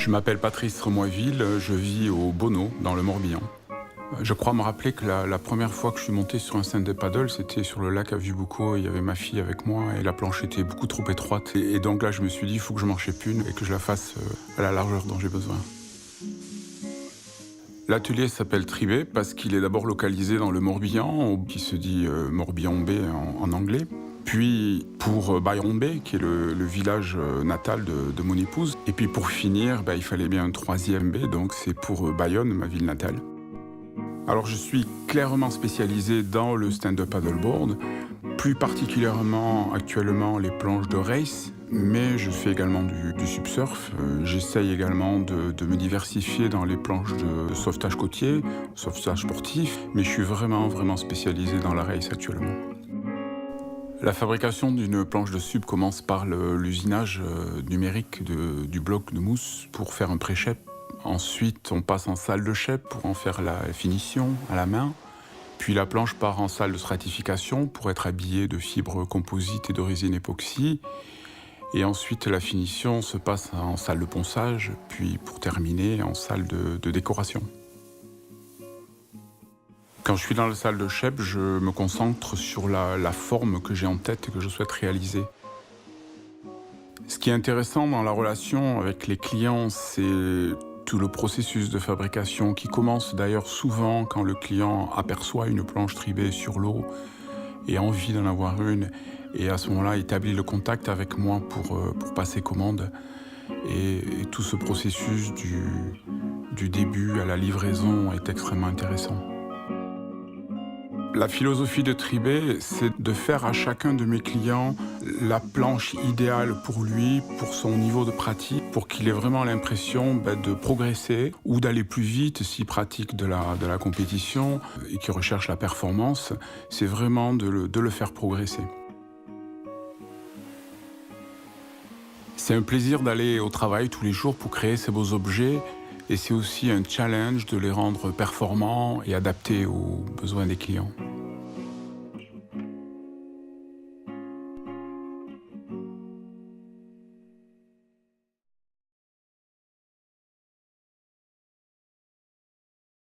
Je m'appelle Patrice Remoiville, je vis au Bonneau, dans le Morbihan. Je crois me rappeler que la première fois que je suis monté sur un stand-up paddle, c'était sur le lac à Vieux-Boucau. Il y avait ma fille avec moi et la planche était beaucoup trop étroite. Et donc là, je me suis dit, il faut que je m'en chèpe une et que je la fasse à la largeur dont j'ai besoin. L'atelier s'appelle Tribé parce qu'il est d'abord localisé dans le Morbihan, qui se dit Morbihan Bay en anglais. Puis pour Byron Bay, qui est le village natal de mon épouse. Et puis pour finir, il fallait bien un troisième baie, donc c'est pour Bayonne, ma ville natale. Alors je suis clairement spécialisé dans le stand-up paddleboard, plus particulièrement actuellement les planches de race, mais je fais également du subsurf. J'essaye également de me diversifier dans les planches de sauvetage côtier, sauvetage sportif, mais je suis vraiment spécialisé dans la race actuellement. La fabrication d'une planche de sub commence par l'usinage numérique du bloc de mousse pour faire un pré-shape. Ensuite, on passe en salle de shape pour en faire la finition à la main. Puis la planche part en salle de stratification pour être habillée de fibres composites et de résine époxy. Et ensuite, la finition se passe en salle de ponçage, puis pour terminer, en salle de décoration. Quand je suis dans la salle de shape, je me concentre sur la forme que j'ai en tête et que je souhaite réaliser. Ce qui est intéressant dans la relation avec les clients, c'est tout le processus de fabrication qui commence d'ailleurs souvent quand le client aperçoit une planche tribée sur l'eau et a envie d'en avoir une, et à ce moment-là établit le contact avec moi pour passer commande. Et tout ce processus du début à la livraison est extrêmement intéressant. La philosophie de Tribé, c'est de faire à chacun de mes clients la planche idéale pour lui, pour son niveau de pratique, pour qu'il ait vraiment l'impression de progresser ou d'aller plus vite s'il pratique de la compétition et qu'il recherche la performance. C'est vraiment de le faire progresser. C'est un plaisir d'aller au travail tous les jours pour créer ces beaux objets. Et c'est aussi un challenge de les rendre performants et adaptés aux besoins des clients.